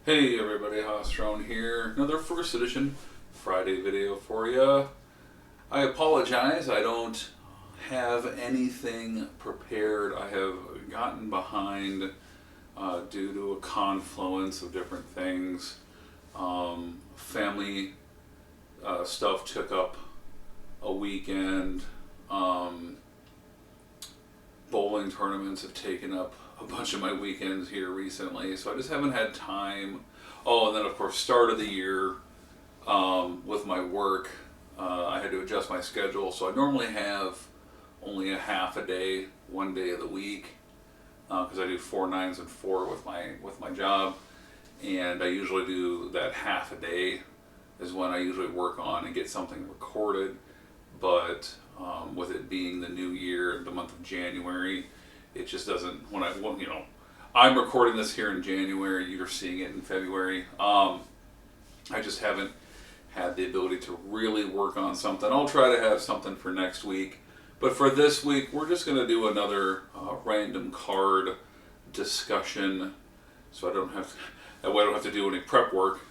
Hey everybody, Hostron here. Another first edition Friday video for you. I apologize, I don't have anything prepared. I have gotten behind due to a confluence of different things. Family stuff took up a weekend. Bowling tournaments have taken up a bunch of my weekends here recently, so I just haven't had time. Oh, and then of course, start of the year with my work, I had to adjust my schedule. So I normally have only a half a day, one day of the week, because I do 4 9s and 4 with my job, and I usually do that half a day is when I usually work on and get something recorded. But with it being the new year, the month of January, it just doesn't. I'm recording this here in January. You're seeing it in February. I just haven't had the ability to really work on something. I'll try to have something for next week, but for this week, we're just going to do another random card discussion, so I don't have to. That way, I don't have to do any prep work.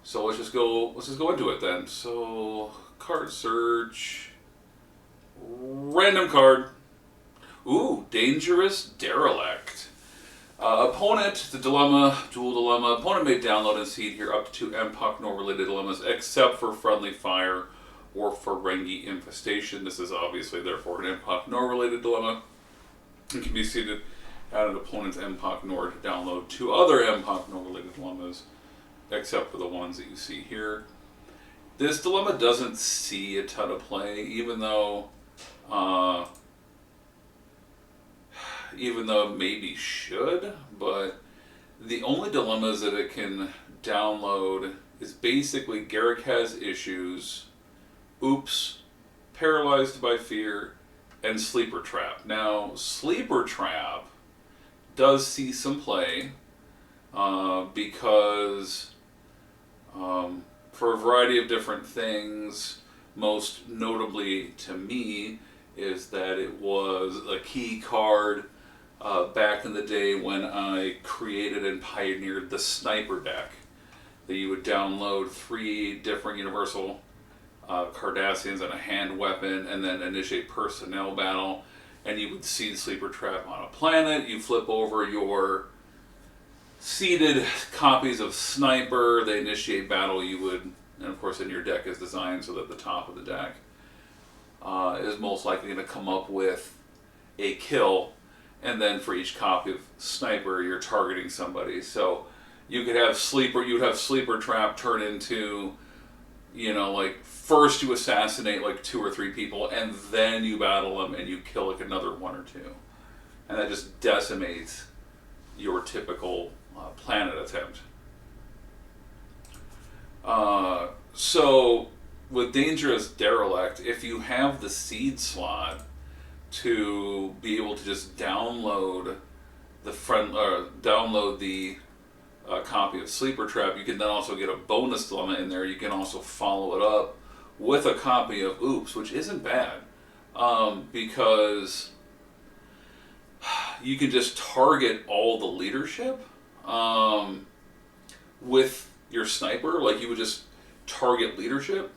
So let's just go into it then. So card search, random card. Ooh, Dangerous Derelict. Opponent, the dilemma, dual dilemma. Opponent may download and seed here up to 2 Empok Nor related dilemmas, except for Friendly Fire or Ferengi Infestation. This is obviously, therefore, an Empok Nor related dilemma. It can be seeded at an opponent's Empok Nor to download 2 other Empok Nor related dilemmas, except for the ones that you see here. This dilemma doesn't see a ton of play, even though it maybe should, but the only dilemmas that it can download is basically Garruk Has Issues, Oops, Paralyzed by Fear, and Sleeper Trap. Now, Sleeper Trap does see some play because for a variety of different things, most notably to me, is that it was a key card back in the day when I created and pioneered the Sniper deck. That you would download 3 different Universal Cardassians and a hand weapon, and then initiate personnel battle, and you would seed Sleeper Trap on a planet. You flip over your seeded copies of Sniper, they initiate battle. You would, and of course, in your deck is designed so that the top of the deck is most likely going to come up with a kill, and then for each copy of Sniper, you're targeting somebody. So you could have Sleeper Trap turn into, like first you assassinate like 2 or 3 people, and then you battle them and you kill like another 1 or 2, and that just decimates your typical planet attempt. So with Dangerous Derelict, if you have the seed slot to be able to just download the copy of Sleeper Trap, you can then also get a bonus dilemma in there. You can also follow it up with a copy of Oops, which isn't bad, because you can just target all the leadership with your Sniper. Like, you would just target leadership,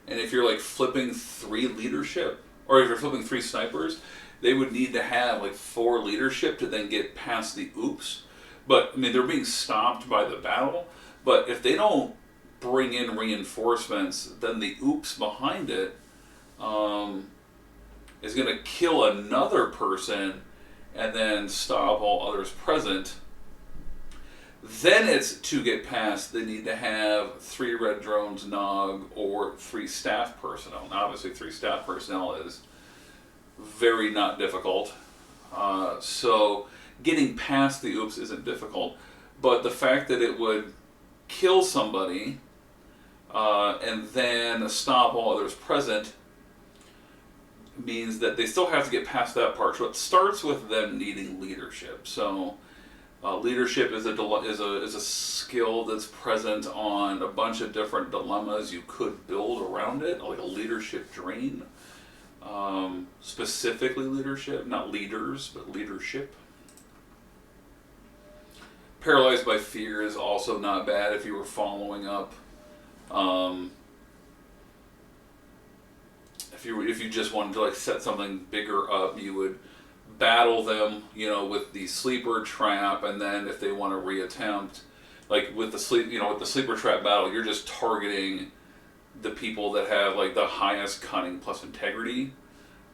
and if you're like flipping 3 leadership, or if you're flipping 3 snipers, they would need to have like 4 leadership to then get past the Oops. But I mean, they're being stopped by the battle, but if they don't bring in reinforcements, then the Oops behind it is going to kill another person and then stop all others present. Then it's to get past, they need to have 3 red drones, Nog, or 3 staff personnel. Now, obviously, 3 staff personnel is very not difficult. So getting past the Oops isn't difficult. But the fact that it would kill somebody and then stop all others present means that they still have to get past that part. So it starts with them needing leadership. So leadership is a skill that's present on a bunch of different dilemmas. You could build around it, like a leadership drain. Specifically leadership, not leaders, but leadership. Paralyzed by Fear is also not bad if you were following up. If you just wanted to like set something bigger up, you would battle them, with the sleeper trap, and then if they want to reattempt, like with the sleeper trap battle, you're just targeting the people that have like the highest cunning plus integrity.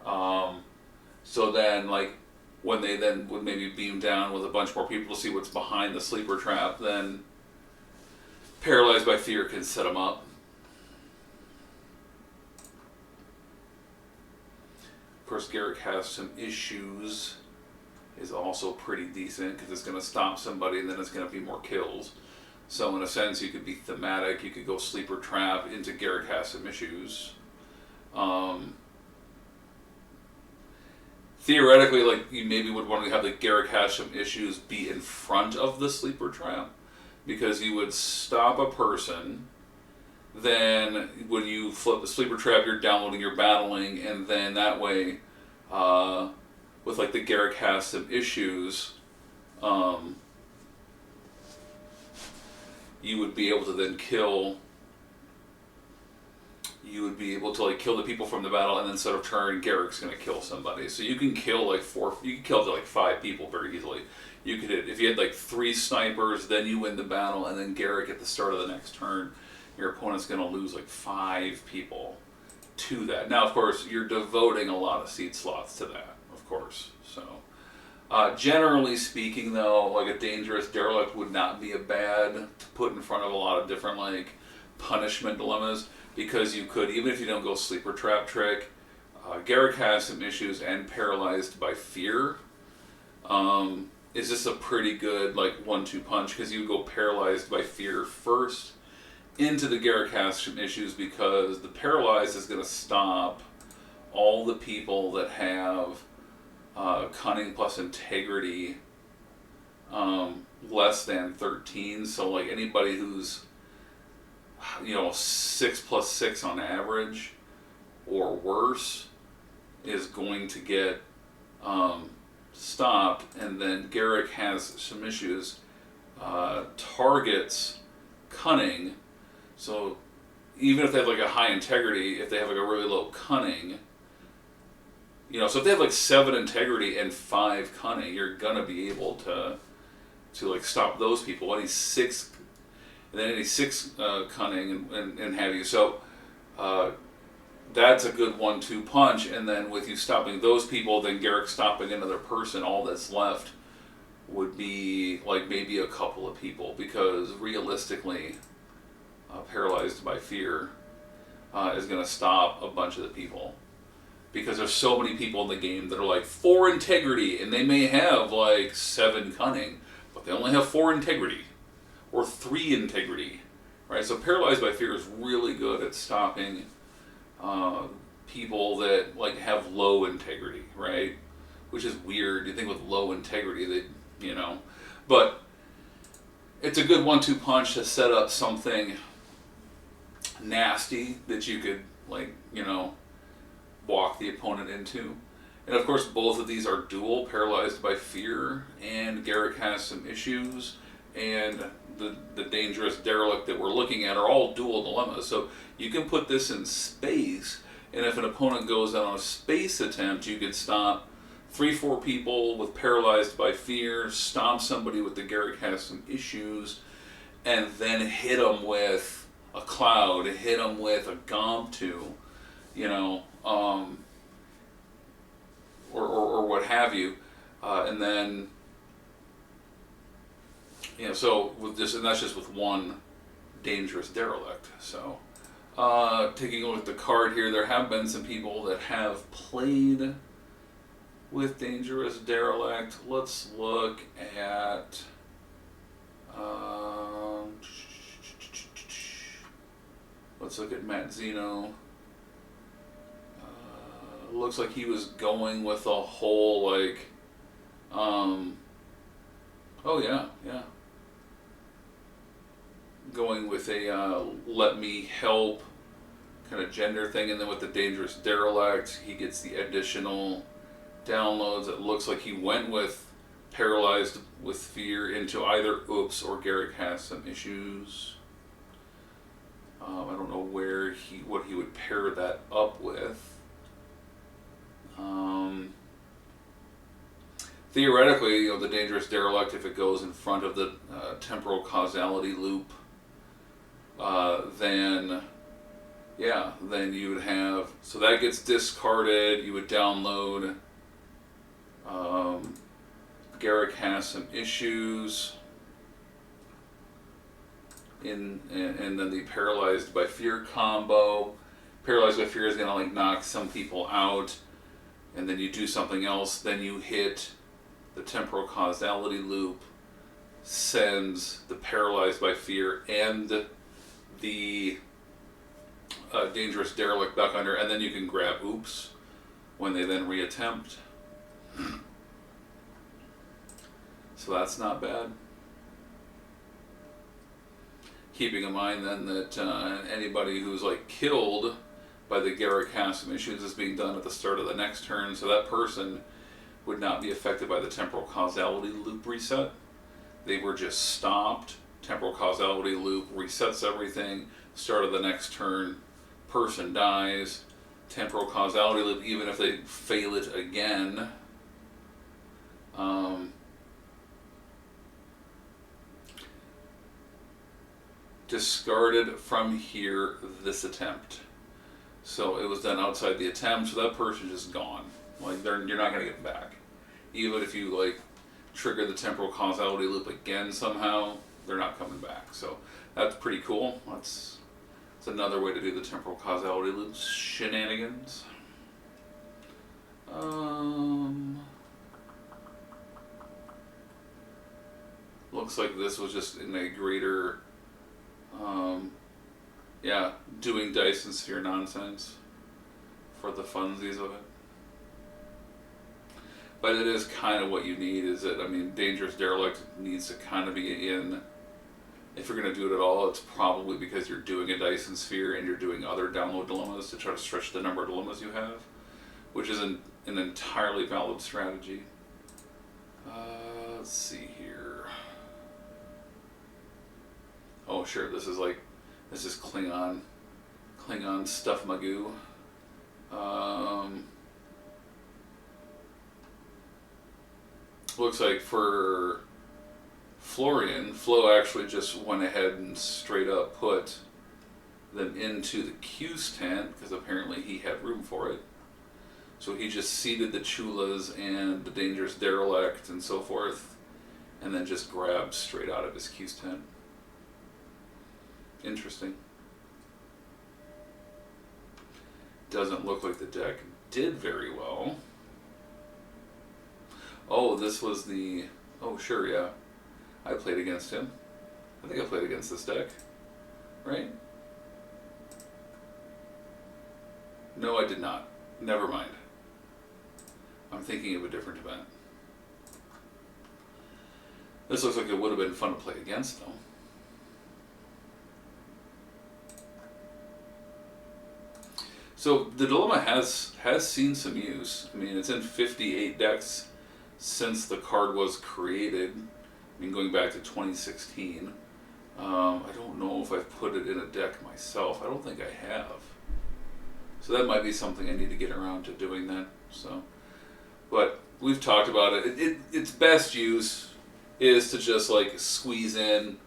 So then like when they then would maybe beam down with a bunch more people to see what's behind the sleeper trap, then Paralyzed by Fear can set them up. Of course, Garrick has some issues, is also pretty decent because it's going to stop somebody and then it's going to be more kills. So in a sense, you could be thematic. You could go sleeper trap into Garrick has some issues. Theoretically, like you maybe would want to have the Garrick has some issues be in front of the sleeper trap, because you would stop a person. Then when you flip the sleeper trap, you're downloading your battling, and then that way, with like the Garrick has some issues, you would be able to then kill. You would be able to like kill the people from the battle, and then sort of turn Garrick's going to kill somebody. So you can kill like you can kill up to like 5 people very easily. You could, if you had like 3 snipers, then you win the battle, and then Garrick at the start of the next turn, your opponent's going to lose like 5 people to that. Now, of course, you're devoting a lot of seed slots to that, of course. So, generally speaking, though, like a Dangerous Derelict would not be a bad to put in front of a lot of different like punishment dilemmas, because you could, even if you don't go sleeper trap trick, Garrick has some issues, and Paralyzed by Fear is just a pretty good like 1-2 punch, because you go Paralyzed by Fear first into the Garrick has some issues, because the Paralyzed is going to stop all the people that have cunning plus integrity less than 13. So like anybody who's 6+6 on average or worse is going to get stopped. And then Garrick has some issues, targets cunning. So even if they have like a high integrity, if they have like a really low cunning, so if they have like 7 integrity and 5 cunning, you're gonna be able to like stop those people. Any 6 cunning and have you. So that's a good 1-2 punch. And then with you stopping those people, then Garrick stopping another person, all that's left would be like maybe a couple of people, because realistically, Paralyzed by Fear is going to stop a bunch of the people, because there's so many people in the game that are like 4 integrity, and they may have like 7 cunning, but they only have 4 integrity or 3 integrity, right? So Paralyzed by Fear is really good at stopping people that like have low integrity, right? Which is weird. You think with low integrity that, but it's a good 1-2 punch to set up something nasty that you could like, walk the opponent into. And of course, both of these are dual. Paralyzed by Fear and Garrick has some issues, and the Dangerous Derelict that we're looking at are all dual dilemmas. So you can put this in space, and if an opponent goes out on a space attempt, you could stop 3-4 people with Paralyzed by Fear, stomp somebody with the Garrick has some issues, and then hit them with a Cloud, hit them with a Gomp 2, or what have you, and then so with this, and that's just with one Dangerous Derelict. So taking a look at the card here, there have been some people that have played with Dangerous Derelict. Let's look at Matt Zeno. Looks like he was going with a whole like going with a let me help kind of gender thing, and then with the Dangerous Derelict, he gets the additional downloads. It looks like he went with paralyzed with fear into either oops or Garrick has some issues. I don't know what he would pair that up with. Theoretically, the dangerous derelict, if it goes in front of the temporal causality loop, then you would have, so that gets discarded. You would download Garrick has some issues. And then the paralyzed by fear combo. Paralyzed by fear is gonna knock some people out, and then you do something else. Then you hit the temporal causality loop, sends the paralyzed by fear and the dangerous derelict back under, and then you can grab oops when they then reattempt. So that's not bad. Keeping in mind then that anybody who's killed by the Garrick has some issues is being done at the start of the next turn, so that person would not be affected by the temporal causality loop reset. They were just stopped. Temporal causality loop resets everything. Start of the next turn, person dies. Temporal causality loop, even if they fail it again, discarded from here this attempt. So it was done outside the attempt, so that person's just gone. You're not going to get them back. Even if you trigger the temporal causality loop again somehow, they're not coming back. So that's pretty cool. That's another way to do the temporal causality loop shenanigans. Looks like this was just in a greater, doing Dyson Sphere nonsense for the funsies of it. But it is kind of what you need, Dangerous Derelict needs to kind of be in. If you're going to do it at all, it's probably because you're doing a Dyson Sphere and you're doing other download dilemmas to try to stretch the number of dilemmas you have, which is an entirely valid strategy. Let's see here. Oh, sure, this is Klingon stuff magoo. Looks like for Florian, Flo actually just went ahead and straight up put them into the Q's tent because apparently he had room for it. So he just seated the Chulas and the Dangerous Derelict and so forth, and then just grabbed straight out of his Q's tent. Interesting. Doesn't look like the deck did very well. Oh, this was the... Oh, sure, yeah. I played against him. I think I played against this deck. Right? No, I did not. Never mind. I'm thinking of a different event. This looks like it would have been fun to play against, though. So the dilemma has seen some use. It's in 58 decks since the card was created. Going back to 2016. I don't know if I've put it in a deck myself. I don't think I have. So that might be something I need to get around to doing that. So, but we've talked about it. Its best use is to just squeeze in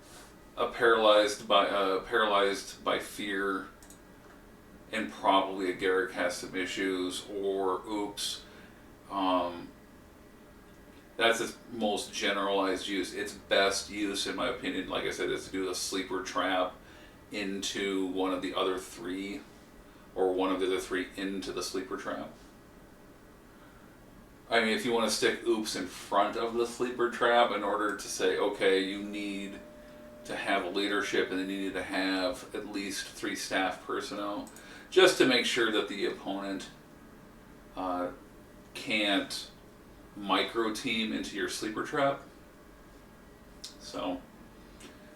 a paralyzed by fear, and probably a Garrick has some issues or oops. That's its most generalized use. Its best use, in my opinion, like I said, is to do a sleeper trap into one of the other three, or one of the other three into the sleeper trap. If you want to stick oops in front of the sleeper trap in order to say, okay, you need to have a leadership and then you need to have at least 3 staff personnel, just to make sure that the opponent can't micro team into your sleeper trap. So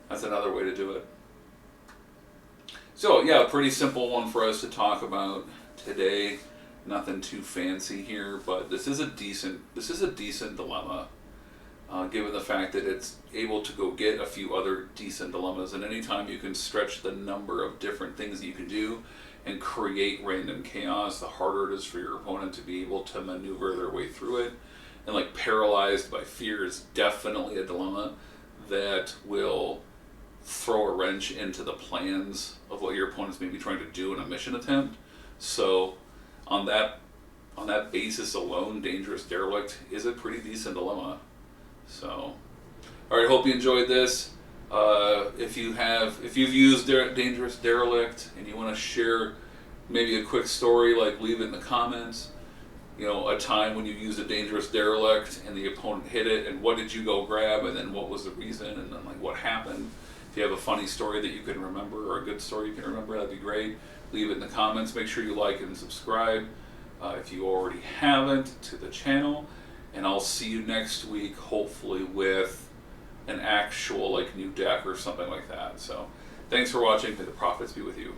that's another way to do it. So yeah, a pretty simple one for us to talk about today. Nothing too fancy here, but this is a decent dilemma. given the fact that it's able to go get a few other decent dilemmas. And anytime you can stretch the number of different things that you can do and create random chaos, the harder it is for your opponent to be able to maneuver their way through it. And like paralyzed by fear is definitely a dilemma that will throw a wrench into the plans of what your opponent's maybe trying to do in a mission attempt. So on that basis alone, Dangerous Derelict is a pretty decent dilemma. So, all right, hope you enjoyed this. If you've used Dangerous Derelict and you want to share maybe a quick story, like leave it in the comments. You know, a time when you used a Dangerous Derelict and the opponent hit it, and what did you go grab, and then what was the reason, and then like what happened. If you have a funny story that you can remember or a good story you can remember, that'd be great. Leave it in the comments. Make sure you like and subscribe if you already haven't to the channel. And I'll see you next week, hopefully with an actual like new deck or something like that. So thanks for watching. May the profits be with you.